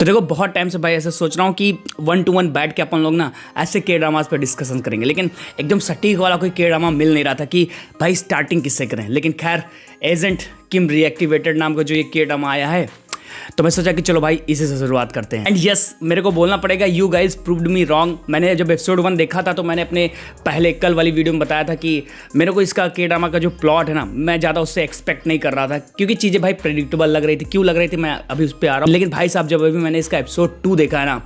तो देखो बहुत टाइम से भाई ऐसा सोच रहा हूँ कि 1-to-1 बैठ के अपन लोग ना ऐसे के ड्रामास पे डिस्कशन करेंगे, लेकिन एकदम सटीक वाला कोई के ड्रामा मिल नहीं रहा था कि भाई स्टार्टिंग किससे करें। लेकिन खैर एजेंट किम रीएक्टिवेटेड नाम का जो ये के ड्रामा आया है, तो मैं सोचा कि चलो भाई इसी से शुरुआत करते हैं। एंड यस, मेरे को बोलना पड़ेगा, you guys proved me wrong. मैंने जब एपिसोड 1 देखा था तो मैंने अपने पहले कल वाली वीडियो में बताया था कि मेरे को इसका के ड्रामा का जो प्लॉट है ना, मैं ज़्यादा उससे एक्सपेक्ट नहीं कर रहा था, क्योंकि चीज़ें भाई प्रेडिक्टेबल लग रही थी। क्यों लग रही थी मैं अभी उस पर आ रहा हूँ। लेकिन भाई साहब जब अभी मैंने इसका एपिसोड 2 देखा है ना,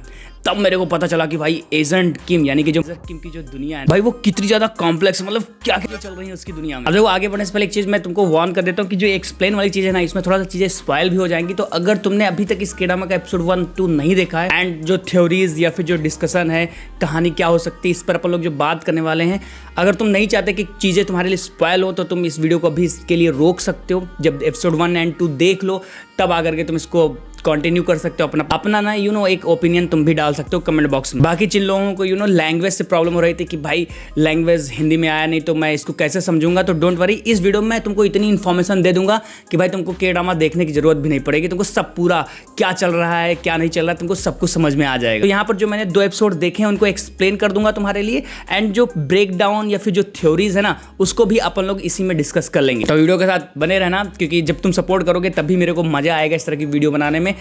तब मेरे को पता चला कि भाई एजेंट किम यानी कि जो किम की जो दुनिया है भाई, वो कितनी ज्यादा कॉम्प्लेक्स, मतलब क्या क्या चल रही है उसकी दुनिया में। अब देखो आगे बढ़ने से पहले एक चीज मैं तुमको वार्न कर देता हूँ कि जो एक्सप्लेन वाली चीज है ना, इसमें थोड़ा सा चीजें स्पॉइल भी हो जाएंगी। तो अगर तुमने अभी तक इस के ड्रामा का एपिसोड 1-2 नहीं देखा है, एंड जो थ्योरीज या फिर जो डिस्कशन है, कहानी क्या हो सकती है, इस पर अपन लोग जो बात करने वाले हैं, अगर तुम नहीं चाहते कि चीजें तुम्हारे लिए स्पॉइल हो, तो तुम इस वीडियो को अभी इसके लिए रोक सकते हो। जब एपिसोड 1 और 2 देख लो, तब आकर के तुम इसको कंटिन्यू कर सकते हो। अपना ना एक ओपिनियन तुम भी डाल सकते हो कमेंट बॉक्स में। बाकी जिन लोगों को लैंग्वेज से प्रॉब्लम हो रही थी कि भाई लैंग्वेज हिंदी में आया नहीं तो मैं इसको कैसे समझूंगा, तो डोंट वरी, इस वीडियो में मैं तुमको इतनी इन्फॉर्मेशन दे दूंगा कि भाई तुमको के ड्रामा देखने की जरूरत भी नहीं पड़ेगी। तुमको सब पूरा क्या चल रहा है क्या नहीं चल रहा है, तुमको सब कुछ समझ में आ जाएगा। तो यहाँ पर जो मैंने 2 एपिसोड देखे हैं उनको एक्सप्लेन कर दूंगा तुम्हारे लिए, एंड जो ब्रेक डाउन या फिर जो थ्योरीज है ना, उसको भी अपन लोग इसी में डिस्कस कर लेंगे। तो वीडियो के साथ बने रहना, क्योंकि जब तुम सपोर्ट करोगे तभी मेरे को मजा आएगा इस तरह की वीडियो बनाने में।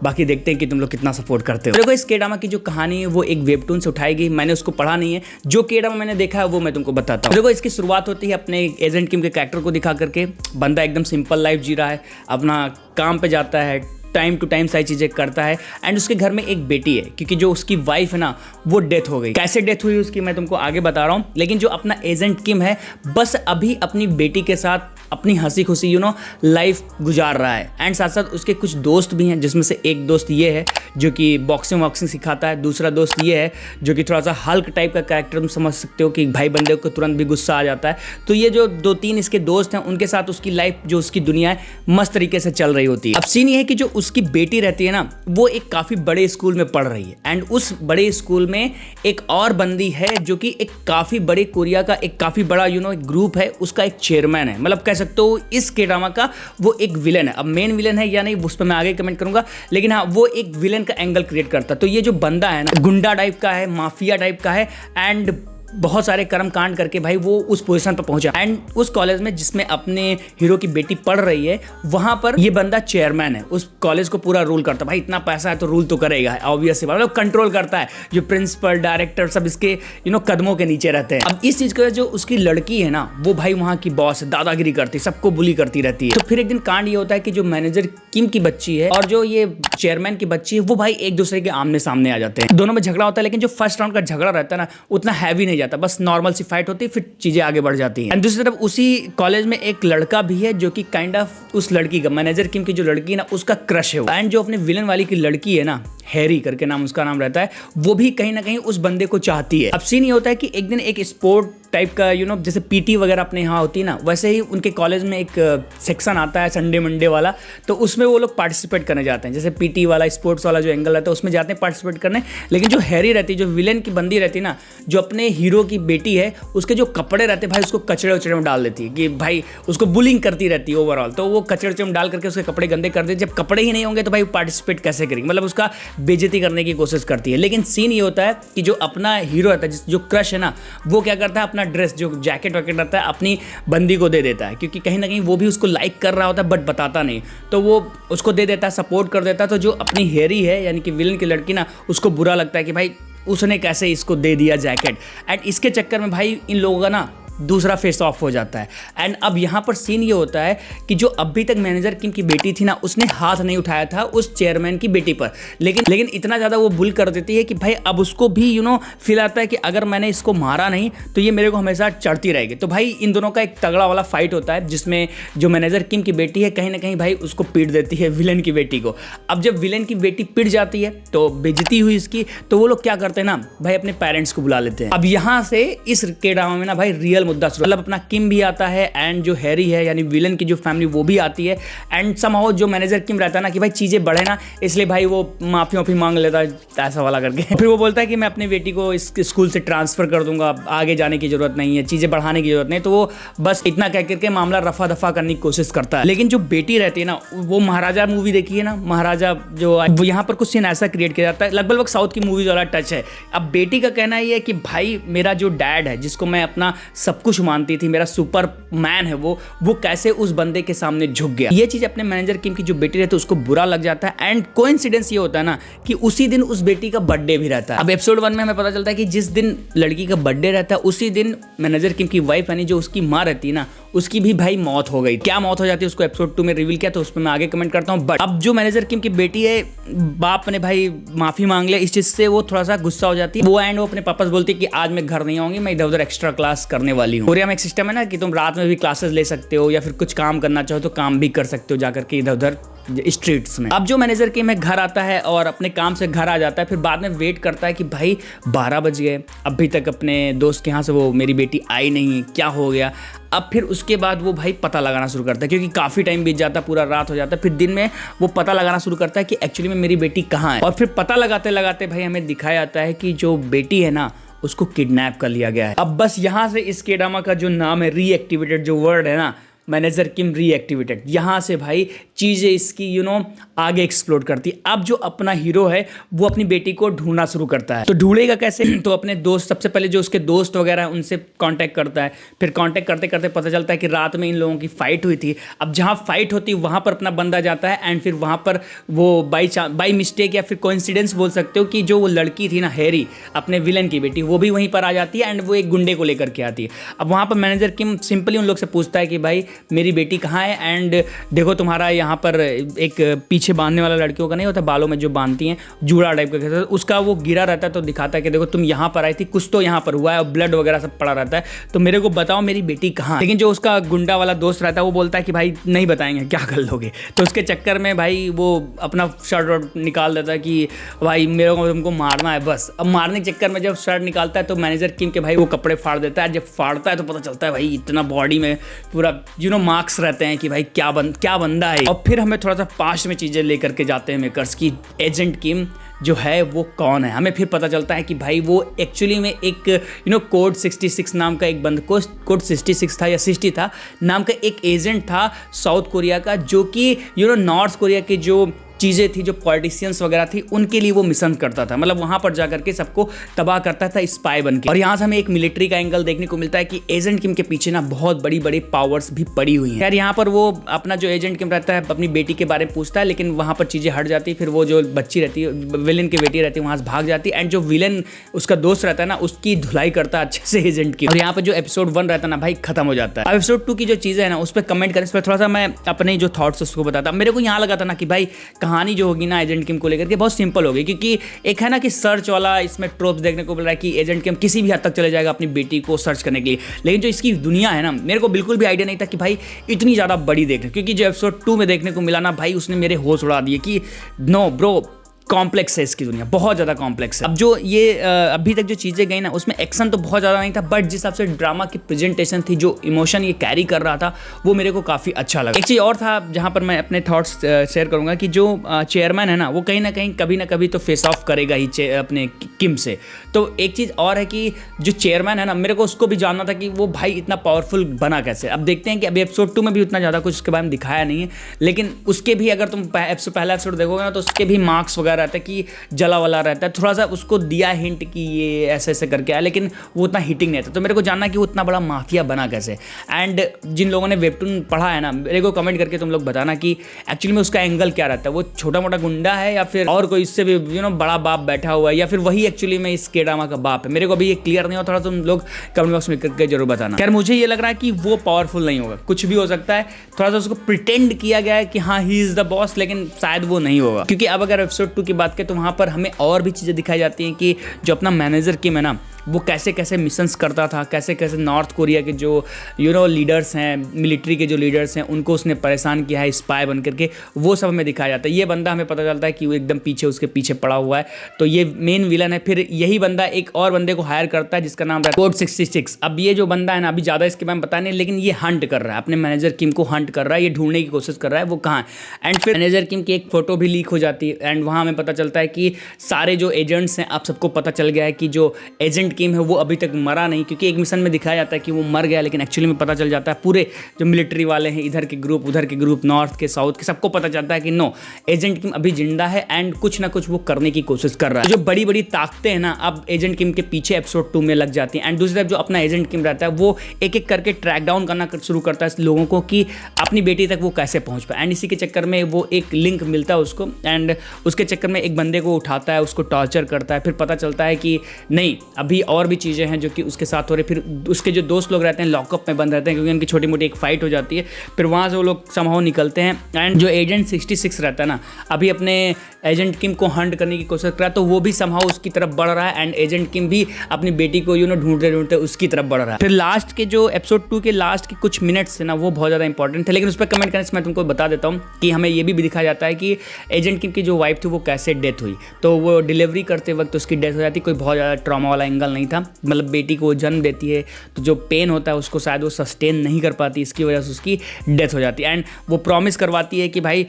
बाकी देखते हैं कि तुम लोग कितना सपोर्ट करते हो। देखो इस के ड्रामा की जो कहानी है वो एक वेबटून से उठाई गई, मैंने उसको पढ़ा नहीं है। जो के ड्रामा मैंने देखा है वो मैं तुमको बताता हूँ। देखो इसकी शुरुआत होती है अपने एजेंट किम के कैरेक्टर को दिखा करके। बंदा एकदम सिंपल लाइफ जी रहा है, अपना काम पे जाता है, टाइम टू टाइम सारी चीज़ें करता है, एंड उसके घर में एक बेटी है, क्योंकि जो उसकी वाइफ है ना वो डेथ हो गई। कैसे डेथ हुई उसकी मैं तुमको आगे बता रहा हूँ। लेकिन जो अपना एजेंट किम है बस अभी अपनी बेटी के साथ अपनी हंसी खुशी लाइफ गुजार रहा है। एंड साथ साथ उसके कुछ दोस्त भी हैं, जिसमें से एक दोस्त ये है जो कि बॉक्सिंग वॉक्सिंग सिखाता है। दूसरा दोस्त ये है जो कि थोड़ा सा हल्क टाइप का कैरेक्टर, तुम समझ सकते हो कि भाई बंदे को तुरंत भी गुस्सा आ जाता है। तो ये जो 2-3 इसके दोस्त हैं, उनके साथ उसकी लाइफ, जो उसकी दुनिया है, मस्त तरीके से चल रही होती है। अब सीन ये है कि जो उसकी बेटी रहती है ना, वो एक काफ़ी बड़े स्कूल में पढ़ रही है, एंड उस बड़े स्कूल में एक और बंदी है जो कि एक काफ़ी बड़े कोरिया का एक काफ़ी बड़ा एक ग्रुप है, उसका एक चेयरमैन है। मतलब कह सकते हो इस के ड्रामा का वो एक विलन है। अब मेन विलन है या नहीं उस पर मैं आगे कमेंट करूंगा, लेकिन हाँ वो एक विलन का एंगल क्रिएट करता है। तो ये जो बंदा है ना, गुंडा टाइप का है, माफिया टाइप का है, एंड बहुत सारे कर्म कांड करके भाई वो उस पोजीशन पर पहुंचा। एंड उस कॉलेज में जिसमें अपने हीरो की बेटी पढ़ रही है, वहां पर ये बंदा चेयरमैन है, उस कॉलेज को पूरा रूल करता है। भाई इतना पैसा है तो रूल तो करेगा, ऑब्वियस सी बात, मतलब कंट्रोल करता है। जो प्रिंसिपल, डायरेक्टर सब इसके कदमों के नीचे रहते हैं। अब इस चीज का जो उसकी लड़की है ना, वो भाई वहां की बॉस है, दादागिरी करती है, सबको बुली करती रहती है। तो फिर एक दिन कांड ये होता है कि जो मैनेजर किम की बच्ची है और जो ये चेयरमैन की बच्ची है, वो भाई एक दूसरे के आमने सामने आ जाते हैं। दोनों में झगड़ा होता है, लेकिन जो फर्स्ट राउंड का झगड़ा रहता है ना, उतना हैवी नहीं जाता, बस नॉर्मल सी फाइट होती है, फिर चीजें आगे बढ़ जाती हैं। एंड दूसरी तरफ उसी कॉलेज में एक लड़का भी है जो कि काइंड ऑफ उस लड़की का, मैनेजर किम की जो लड़की है ना, उसका क्रश है। एंड जो अपने विलन वाली की लड़की है ना, हैरी करके नाम उसका नाम रहता है, वो भी कहीं ना कहीं उस बंदे को चाहती है। अब सीन ये होता है कि एक दिन एक स्पोर्ट टाइप का जैसे पीटी वगैरह अपने यहाँ होती है ना, वैसे ही उनके कॉलेज में एक सेक्शन आता है संडे मंडे वाला। तो उसमें वो लोग पार्टिसिपेट करने जाते हैं, जैसे पीटी वाला, स्पोर्ट्स वाला जो एंगल रहता है, उसमें जाते हैं पार्टिसिपेट करने। लेकिन जो हैरी रहती है, जो विलेन की बंदी रहती है ना, जो अपने हीरो की बेटी है, उसके जो कपड़े रहते हैं भाई, उसको कचड़े उचड़े में डाल देती है, कि भाई उसको बुलिंग करती रहती है ओवरऑल। तो वो कचड़े उचड़े में डाल करके उसके कपड़े गंदे कर देती है। जब कपड़े ही नहीं होंगे तो भाई पार्टिसिपेट कैसे करेंगे, मतलब उसका बेइज्जती करने की कोशिश करती है। लेकिन सीन ये होता है कि जो अपना हीरो रहता है, जो क्रश है ना, वो क्या करता है, अपना ड्रेस, जो जैकेट वैकेट रहता है, अपनी बंदी को दे देता है, क्योंकि कहीं ना कहीं वो भी उसको लाइक कर रहा होता है, बट बताता नहीं। तो वो उसको दे देता है, सपोर्ट कर देता है। तो जो अपनी हैरी है यानी कि विलन की लड़की ना, उसको बुरा लगता है कि भाई उसने कैसे इसको दे दिया जैकेट। एंड इसके चक्कर में भाई इन लोगों का ना दूसरा फेस ऑफ हो जाता है। एंड अब यहाँ पर सीन ये होता है कि जो अभी तक मैनेजर किम की बेटी थी ना, उसने हाथ नहीं उठाया था उस चेयरमैन की बेटी पर, लेकिन इतना ज़्यादा वो बुल कर देती है कि भाई अब उसको भी फील आता है कि अगर मैंने इसको मारा नहीं तो ये मेरे को हमेशा चढ़ती रहेगी। तो भाई इन दोनों का एक तगड़ा वाला फाइट होता है, जिसमें जो मैनेजर किम की बेटी है कहीं ना कहीं भाई उसको पीट देती है विलन की बेटी को। अब जब विलन की बेटी पिट जाती है तो बेइज्जती हुई इसकी, तो वो लोग क्या करते हैं ना भाई, अपने पेरेंट्स को बुला लेते हैं। अब यहाँ से इस के ड्रामा में ना भाई रियल पॉलिटिकल मुद्दा शुरू, मतलब अपना किम भी आता है एंड जो हैरी है यानी विलन की जो फैमिली वो भी आती है एंड समहाउ जो मैनेजर किम रहता है ना कि भाई चीज़ें बढ़े ना, इसलिए भाई वो माफ़ी मांग लेता है ऐसा वाला करके। फिर वो बोलता है कि मैं अपनी बेटी को इस स्कूल से ट्रांसफ़र कर दूंगा, आगे जाने की जरूरत नहीं है, चीज़ें बढ़ाने की जरूरत नहीं। तो वो बस इतना कह करके मामला रफा दफा करने की कोशिश करता है। लेकिन जो बेटी रहती है ना, वो महाराजा मूवी देखी है ना, महाराजा जो यहाँ पर कुछ सीन ऐसा क्रिएट किया जाता है, लगभग साउथ की मूवीज वाला टच है। अब बेटी का कहना ये है कि भाई मेरा जो डैड है जिसको मैं अपना सब कुछ मानती थी, मेरा सुपर मैन है, वो कैसे उस बंदे के सामने झुक गया। ये चीज अपने मैनेजर किम की जो बेटी रहती है उसको बुरा लग जाता है एंड कोइंसिडेंस ये होता है ना कि उसी दिन उस बेटी का बर्थडे भी रहता है। अब एपिसोड 1 में हमें पता चलता है कि जिस दिन लड़की का बर्थडे रहता है उसी दिन मैनेजर किम की वाइफ यानी जो उसकी माँ रहती है ना, उसकी भी भाई मौत हो गई। क्या मौत हो जाती है उसको एपिसोड 2 में रिवील किया, तो उस पर मैं आगे कमेंट करता हूँ। बट अब जो मैनेजर किम की बेटी है, बाप ने भाई माफी मांग लिया, इस चीज से वो थोड़ा सा गुस्सा हो जाती है। वो अपने पापा से बोलती है कि आज मैं घर नहीं आऊंगी, मैं इधर उधर एक्स्ट्रा क्लास करने वाली हूँ। कोरिया में एक सिस्टम है ना कि तुम रात में भी क्लासेस ले सकते हो या फिर कुछ काम करना चाहो तो काम भी कर सकते हो जाकर के इधर उधर स्ट्रीट्स में। अब जो मैनेजर के में घर आता है और अपने काम से घर आ जाता है, फिर बाद में वेट करता है कि भाई 12 बज गए, अभी तक अपने दोस्त के यहाँ से वो मेरी बेटी आई नहीं, क्या हो गया। अब फिर उसके बाद वो भाई पता लगाना शुरू करता है क्योंकि काफ़ी टाइम बीत जाता है, पूरा रात हो जाता है। फिर दिन में वो पता लगाना शुरू करता है कि एक्चुअली में मेरी बेटी कहाँ है। और फिर पता लगाते लगाते भाई हमें दिखाया जाता है कि जो बेटी है ना उसको किडनैप कर लिया गया है। अब बस यहाँ से इस केड्रामा का जो नाम है रीएक्टिवेटेड, जो वर्ड है ना मैनेजर किम रीएक्टिवेटेड, यहाँ से भाई चीज़ें इसकी आगे एक्सप्लोर करती है। अब जो अपना हीरो है वो अपनी बेटी को ढूंढना शुरू करता है। तो ढूंढेगा कैसे? तो अपने दोस्त, सबसे पहले जो उसके दोस्त वगैरह हैं उनसे कांटेक्ट करता है। फिर कांटेक्ट करते करते पता चलता है कि रात में इन लोगों की फाइट हुई थी। अब जहाँ फाइट होती है वहाँ पर अपना बंदा जाता है एंड फिर वहाँ पर वो बाई मिस्टेक या फिर कोइंसिडेंस बोल सकते हो कि जो वो लड़की थी ना हैरी, अपने विलन की बेटी, वो भी वहीं पर आ जाती है एंड वो एक गुंडे को लेकर के आती है। अब वहाँ पर मैनेजर किम सिंपली उन लोग से पूछता है कि भाई मेरी बेटी कहाँ है एंड देखो तुम्हारा यहाँ पर एक पीछे बांधने वाला लड़कियों का नहीं होता, बालों में जो बांधती हैं जूड़ा टाइप का कहते हैं, उसका वो गिरा रहता है। तो दिखाता है कि देखो तुम यहाँ पर आई थी, कुछ तो यहाँ पर हुआ है और ब्लड वगैरह सब पड़ा रहता है, तो मेरे को बताओ मेरी बेटी कहाँ है। लेकिन जो उसका गुंडा वाला दोस्त रहता है वो बोलता है कि भाई नहीं बताएंगे, क्या कर लोगे। तो उसके चक्कर में भाई वो अपना शर्ट निकाल देता है कि भाई मेरे को तुमको मारना है बस। अब मारने के चक्कर में जब शर्ट निकालता है तो मैनेजर किम के भाई वो कपड़े फाड़ देता है। जब फाड़ता है तो पता चलता है भाई इतना बॉडी में पूरा मार्क्स रहते हैं कि भाई क्या बंदा है। और फिर हमें थोड़ा सा पास्ट में चीज़ें लेकर के जाते हैं मेकर्स की एजेंट किम जो है वो कौन है। हमें फिर पता चलता है कि भाई वो एक्चुअली में एक कोड 66 नाम का एक बंद कोड 66 था या 60 था नाम का एक एजेंट था साउथ कोरिया का, जो कि नॉर्थ कोरिया के जो चीज़ें थी, जो पॉलिटिशियंस वगैरह थी, उनके लिए वो मिशन करता था। मतलब वहाँ पर जाकर के सबको तबाह करता था स्पाई बन के। और यहाँ से हमें एक मिलिट्री का एंगल देखने को मिलता है कि एजेंट किम के पीछे ना बहुत बड़ी बड़ी पावर्स भी पड़ी हुई हैं। यार यहाँ पर वो अपना जो एजेंट किम रहता है अपनी बेटी के बारे में पूछता है, लेकिन वहाँ पर चीज़ें हट जाती है। फिर वो जो बच्ची रहती है, विलन की बेटी रहती है, वहाँ से भाग जाती है एंड जो विलन उसका दोस्त रहता है ना उसकी धुलाई करता है अच्छे से एजेंट की। और यहाँ पर जो एपिसोड 1 रहता है ना भाई खत्म हो जाता है। अब एपिसोड 2 की जो चीज़ें है ना उस पर कमेंट करें, इस पर थोड़ा सा मैं अपने जो थॉट्स उसको बताता। मेरे को यहाँ लगा था ना कि भाई कहानी जो होगी ना एजेंट किम को लेकर के बहुत सिंपल हो गई, क्योंकि एक है ना कि सर्च वाला इसमें ट्रोप्स देखने को मिल रहा है कि एजेंट किम किसी भी हद तक चले जाएगा अपनी बेटी को सर्च करने के लिए। लेकिन जो इसकी दुनिया है ना, मेरे को बिल्कुल भी आइडिया नहीं था कि भाई इतनी ज़्यादा बड़ी देखने, क्योंकि जो एपिसोड 2 में देखने को मिला ना भाई उसने मेरे होश उड़ा दिए कि नो ब्रो, कॉम्प्लेक्स है इसकी दुनिया, बहुत ज़्यादा कॉम्प्लेक्स है। अब जो ये अभी तक जो चीज़ें गई ना उसमें एक्शन तो बहुत ज़्यादा नहीं था, बट जिस हिसाब से ड्रामा की प्रेजेंटेशन थी, जो इमोशन ये कैरी कर रहा था, वो मेरे को काफ़ी अच्छा लगा। एक चीज़ और था जहाँ पर मैं अपने थॉट्स शेयर करूँगा कि जो चेयरमैन है ना वो कहीं ना कहीं कभी ना कभी तो फेस ऑफ करेगा ही अपने किम से। तो एक चीज़ और है कि जो चेयरमैन है ना, मेरे को उसको भी जानना था कि वो भाई इतना पावरफुल बना कैसे। अब देखते हैं कि अभी एपिसोड 2 में भी उतना ज़्यादा कुछ उसके बारे में दिखाया नहीं है, लेकिन उसके भी अगर तुम पहला एपिसोड देखोगे ना तो उसके भी मार्क्स वगैरह रहता है कि जला वाला रहता है। थोड़ा सा उसको दिया हिंट कि ये ऐसे ऐसे करके आया, लेकिन वो उतना हिटिंग नहीं था। तो मेरे को जानना कि वो उतना बड़ा माफिया बना कैसे। एंड जिन लोगों ने वेबटून पढ़ा है ना, मेरे को कमेंट करके तुम लोग बताना कि एक्चुअली में उसका एंगल क्या रहता है। वो छोटा मोटा गुंडा है या फिर और कोई इससे भी बड़ा बाप बैठा हुआ है, या फिर वही एक्चुअली में इस केड्रामा का बाप है। मेरे को अभी ये क्लियर नहीं हो, थोड़ा तुम लोग कमेंट बॉक्स में करके जरूर बताना। खैर मुझे ये लग रहा है कि वो पावरफुल नहीं होगा, कुछ भी हो सकता है। थोड़ा सा उसको प्रिटेंड किया गया है कि हाँ ही इज द बॉस, लेकिन शायद वो नहीं होगा। क्योंकि अब अगर एपिसोड 2 की बात करें तो वहाँ पर हमें और भी चीज़ें दिखाई जाती हैं कि जो अपना मैनेजर किम है ना वो कैसे कैसे मिशंस करता था, कैसे कैसे नॉर्थ कोरिया के जो लीडर्स हैं, मिलिट्री के जो लीडर्स हैं, उनको उसने परेशान किया है स्पाई बन करके, वो सब हमें दिखाया जाता है। ये बंदा हमें पता चलता है कि वो एकदम पीछे, उसके पीछे पड़ा हुआ है, तो ये मेन विलन है। फिर यही बंदा एक और बंदे को हायर करता है जिसका नाम है कोड 66। अब ये जो बंदा है ना, अभी ज़्यादा इसके बारे में पता नहीं, लेकिन ये हंट कर रहा है, अपने मैनेजर किम को हंट कर रहा है, ये ढूंढने की कोशिश कर रहा है वो कहाँ है। एंड फिर मैनेजर किम की एक फोटो भी लीक हो जाती है, एंड वहाँ हमें पता चलता है कि सारे जो एजेंट्स हैं, आप सबको पता चल गया है कि जो एजेंट किम है वो अभी तक मरा नहीं, क्योंकि एक मिशन में दिखाया जाता है कि वो मर गया, लेकिन एक्चुअली में पता चल जाता है पूरे जो मिलिट्री वाले हैं, इधर के ग्रुप, उधर के ग्रुप, नॉर्थ के, साउथ के, सबको पता चलता है कि नो, एजेंट किम अभी जिंदा है एंड कुछ ना कुछ वो करने की कोशिश कर रहा है। जो बड़ी बड़ी ताकतें हैं ना, अब एजेंट किम के पीछे एपिसोड 2 में लग जाती हैं। एंड दूसरी तरफ जो अपना एजेंट किम रहता है, वो एक एक करके ट्रैक डाउन करना शुरू करता है लोगों को कि अपनी बेटी तक वो कैसे पहुंच पाए। एंड इसी के चक्कर में वो एक लिंक मिलता है उसको, एंड उसके चक्कर में एक बंदे को उठाता है, उसको टॉर्चर करता है। फिर पता चलता है कि नहीं, अभी और भी चीज़ें हैं जो कि उसके साथ हो रही। फिर उसके जो दोस्त लोग रहते हैं लॉकअप में बंद रहते हैं, क्योंकि उनकी छोटी मोटी एक फाइट हो जाती है। फिर वहाँ से वो लोग समहाउ निकलते हैं, एंड जो एजेंट 66 रहता है ना, अभी अपने एजेंट किम को हंट करने की कोशिश कर रहा है, तो वो भी समहाउ उसकी तरफ बढ़ रहा है, एंड एजेंट किम भी अपनी बेटी को ढूंढते ढूंढते उसकी तरफ बढ़ रहा है। फिर लास्ट के जो एपिसोड 2 के लास्ट के कुछ मिनट्स है ना, वो बहुत ज़्यादा इंपॉर्टेंट थे, लेकिन उस पर कमेंट करने से मैं तुमको बता देता हूँ कि हमें ये भी दिखाया जाता है कि एजेंट किम की जो वाइफ थी वो कैसे डेथ हुई। तो वो डिलीवरी करते वक्त उसकी डेथ हो जाती, कोई बहुत ज़्यादा ट्रॉमा वाला एंगल नहीं था, मतलब बेटी को जन्म देती है तो जो पेन होता है उसको शायद वो सस्टेन नहीं कर पाती, इसकी वजह से उसकी डेथ हो जाती है। एंड वो प्रॉमिस करवाती है कि भाई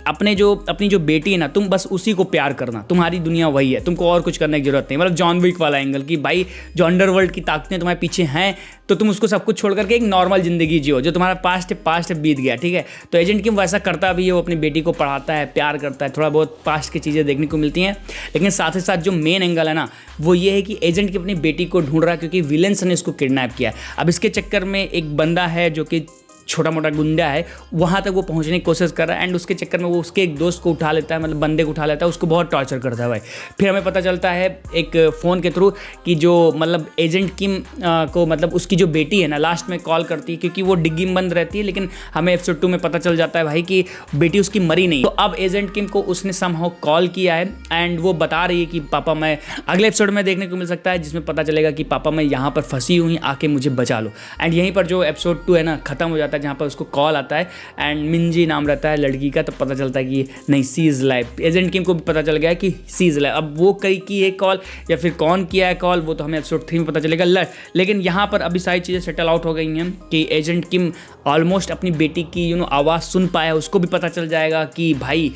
अपनी जो बेटी है ना, तुम बस उसी को प्यार करना, तुम्हारी दुनिया वही है, तुमको और कुछ करने की जरूरत नहीं। मतलब जॉन विक वाला एंगल कि भाई जो अंडरवर्ल्ड की ताकतें तुम्हारे पीछे हैं, तो तुम उसको सब कुछ छोड़ करके एक नॉर्मल जिंदगी जियो, जो तुम्हारा पास्ट बीत गया, ठीक है। तो एजेंट किम वैसा करता भी है, वो अपनी बेटी को पढ़ाता है, प्यार करता है, थोड़ा बहुत पास्ट की चीज़ें देखने को मिलती हैं। लेकिन साथ ही साथ जो मेन एंगल है ना, वो ये है कि एजेंट की अपनी बेटी को ढूंढ रहा है, क्योंकि विलेंस ने इसको किडनैप किया है। अब इसके चक्कर में एक बंदा है जो कि छोटा मोटा गुंडा है, वहाँ तक वो पहुँचने की कोशिश कर रहा है, एंड उसके चक्कर में वो उसके एक दोस्त को उठा लेता है, मतलब बंदे को उठा लेता है, उसको बहुत टॉर्चर करता है भाई। फिर हमें पता चलता है एक फ़ोन के थ्रू कि जो मतलब एजेंट किम को, मतलब उसकी जो बेटी है ना, लास्ट में कॉल करती है, क्योंकि वो डिग्गी में बंद रहती है, लेकिन हमें एपिसोड 2 में पता चल जाता है भाई कि बेटी उसकी मरी नहीं। तो अब एजेंट किम को उसने समहाउ कॉल किया है, एंड वो बता रही है कि पापा, मैं अगले एपिसोड में देखने को मिल सकता है जिसमें पता चलेगा कि पापा मैं यहाँ पर फंसी हुई, आके मुझे बचा लो। एंड यहीं पर जो एपिसोड 2 है ना ख़त्म हो जाता है, जहाँ पर उसको कॉल आता है एंड मिंजी नाम रहता है लड़की का, तो पता चलता है कि नहीं, सी इज़ लाइव। एजेंट किम को भी पता चल गया है कि सी इज़ लाइव। अब वो कई की है कॉल या फिर कौन किया है कॉल, वो तो हमें एपिसोड 3 में पता चलेगा। लेकिन यहाँ पर अभी सारी चीज़ें सेटल आउट हो गई हैं कि एजेंट किम ऑलमोस्ट अपनी बेटी की आवाज़ सुन पाया। उसको भी पता चल जाएगा कि भाई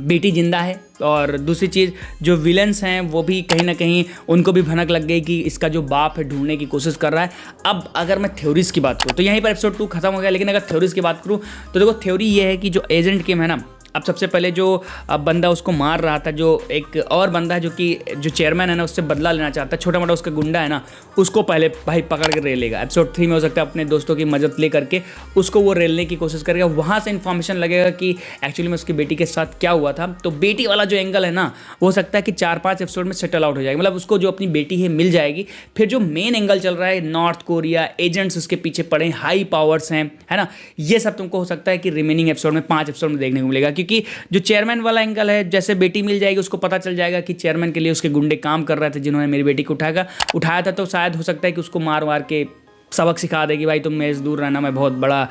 बेटी जिंदा है। और दूसरी चीज़, जो विलेंस हैं वो भी कहीं ना कहीं उनको भी भनक लग गई कि इसका जो बाप है ढूंढने की कोशिश कर रहा है। अब अगर मैं थ्योरीज़ की बात करूँ तो यहीं पर एपिसोड 2 खत्म हो गया, लेकिन अगर थ्योरीज़ की बात करूँ तो देखो, थ्योरी ये है कि जो एजेंट किम है ना, अब सबसे पहले जो बंदा उसको मार रहा था, जो एक और बंदा है जो कि जो चेयरमैन है ना, उससे बदला लेना चाहता है, छोटा मोटा उसका गुंडा है ना, उसको पहले भाई पकड़ के रेलेगा। एपिसोड 3 में हो सकता है अपने दोस्तों की मदद ले करके उसको वो रेलने की कोशिश करेगा। वहाँ से इन्फॉर्मेशन लगेगा कि एक्चुअली में उसकी बेटी के साथ क्या हुआ था। तो बेटी वाला जो एंगल है ना, वो हो सकता है कि 4-5 एपिसोड में सेटल आउट हो जाएगा, मतलब उसको जो अपनी बेटी है मिल जाएगी। फिर जो मेन एंगल चल रहा है, नॉर्थ कोरिया, एजेंट्स उसके पीछे पड़े, हाई पावर्स हैं, है ना, ये सब तुमको हो सकता है कि रिमेनिंग एपिसोड में 5 एपिसोड में देखने को मिलेगा। क्योंकि जो चेयरमैन वाला एंगल है, जैसे बेटी मिल जाएगी, उसको पता चल जाएगा कि चेयरमैन के लिए उसके गुंडे काम कर रहे थे जिन्होंने मेरी बेटी को उठाया था, तो शायद हो सकता है कि उसको मार वार के सबक सिखा देगी, भाई तुम मेरे से दूर रहना, मैं बहुत बड़ा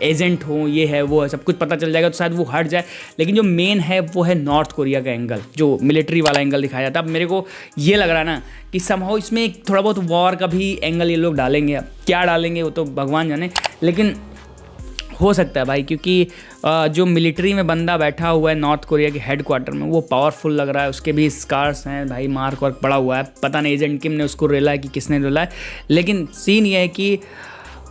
एजेंट हूँ, ये है वो है, सब कुछ पता चल जाएगा, तो शायद वो हट जाए। लेकिन जो मेन है वो है नॉर्थ कोरिया का एंगल, जो मिलिट्री वाला एंगल दिखाया जाता है। अब मेरे को ये लग रहा है ना कि समहाउ इसमें थोड़ा बहुत वॉर का भी एंगल ये लोग डालेंगे। अब क्या डालेंगे वो तो भगवान जाने, लेकिन हो सकता है भाई, क्योंकि जो मिलिट्री में बंदा बैठा हुआ है नॉर्थ कोरिया के हेडक्वार्टर में, वो पावरफुल लग रहा है। उसके भी स्कार्स हैं भाई, मार्क वार्क पड़ा हुआ है, पता नहीं एजेंट किम ने उसको रेला है कि किसने रेला है, लेकिन सीन ये है कि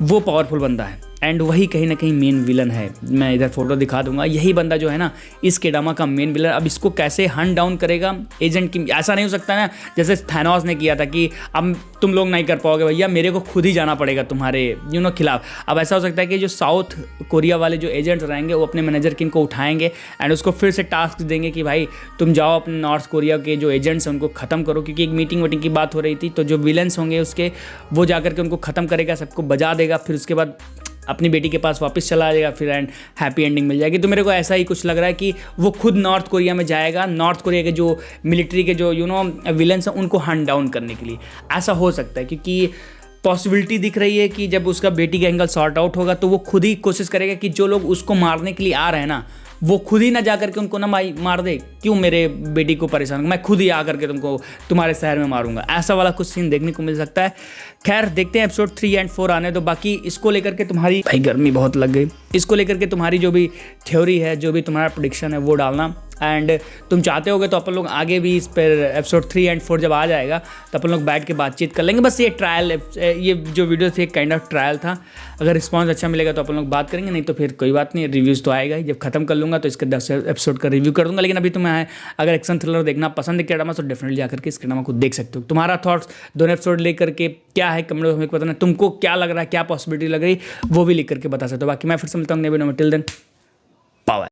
वो पावरफुल बंदा है एंड वही कहीं ना कहीं मेन विलन है। मैं इधर फोटो दिखा दूंगा, यही बंदा जो है ना इस केडामा का मेन विलन। अब इसको कैसे हंट डाउन करेगा एजेंट किम, ऐसा नहीं हो सकता ना जैसे थैनोस ने किया था कि अब तुम लोग नहीं कर पाओगे भैया, मेरे को खुद ही जाना पड़ेगा तुम्हारे खिलाफ। अब ऐसा हो सकता है कि जो साउथ कोरिया वाले जो एजेंट्स रहेंगे वो अपने मैनेजर किम को उठाएंगे एंड उसको फिर से टास्क देंगे कि भाई तुम जाओ अपने नॉर्थ कोरिया के जो एजेंट्स हैं उनको ख़त्म करो, क्योंकि एक मीटिंग की बात हो रही थी। तो जो विलन्स होंगे उसके, वो जाकर के उनको ख़त्म करेगा, सबको बजा देगा, फिर उसके बाद अपनी बेटी के पास वापस चला जाएगा फिर एंड हैप्पी एंडिंग मिल जाएगी। तो मेरे को ऐसा ही कुछ लग रहा है कि वो खुद नॉर्थ कोरिया में जाएगा, नॉर्थ कोरिया के जो मिलिट्री के जो विलन्स हैं उनको हंट डाउन करने के लिए। ऐसा हो सकता है क्योंकि पॉसिबिलिटी दिख रही है कि जब उसका बेटी का एंगल सॉर्ट आउट होगा तो वो खुद ही कोशिश करेगा कि जो लोग उसको मारने के लिए आ रहे हैं ना, वो खुद ही ना जा करके उनको ना मार दे, क्यों मेरे बेटी को परेशान, मैं खुद ही आ करके तुमको तुम्हारे शहर में मारूंगा। ऐसा वाला कुछ सीन देखने को मिल सकता है। खैर देखते हैं, एपिसोड 3 और 4 आने दो। बाकी इसको लेकर के तुम्हारी, भाई गर्मी बहुत लग गई, इसको लेकर के तुम्हारी जो भी थ्योरी है, जो भी तुम्हारा प्रेडिक्शन है वो डालना। एंड तुम चाहते होगे तो अपन लोग आगे भी इस पर एपिसोड 3 और 4 जब आ जाएगा तो अपन लोग बैठ के बातचीत कर लेंगे। बस ये ट्रायल, ये जो वीडियो थी एक काइंड ऑफ ट्रायल था। अगर रिस्पांस अच्छा मिलेगा तो अपन लोग बात करेंगे, नहीं तो फिर कोई बात नहीं, रिव्यूज़ तो आएगा ही। जब खत्म कर लूँगा तो इसके 10 एपिसोड का रिव्यू कर दूँगा। लेकिन अभी तुम्हें अगर एक्शन थ्रिलर देखना पसंद है के ड्रामा तो डेफिनेटली जाकर के इस ड्रामा को देख सकते हो। तुम्हारा थॉट्स दोनों एपिसोड लेकर के क्या है कमेंट में हमें बताना, तुमको क्या लग रहा है, क्या पॉसिबिलिटी लग रही वो भी लिख करके बता सकते हो। बाकी मैं फिर से मिलता हूँ नए वीडियो में, टिल देन बाय।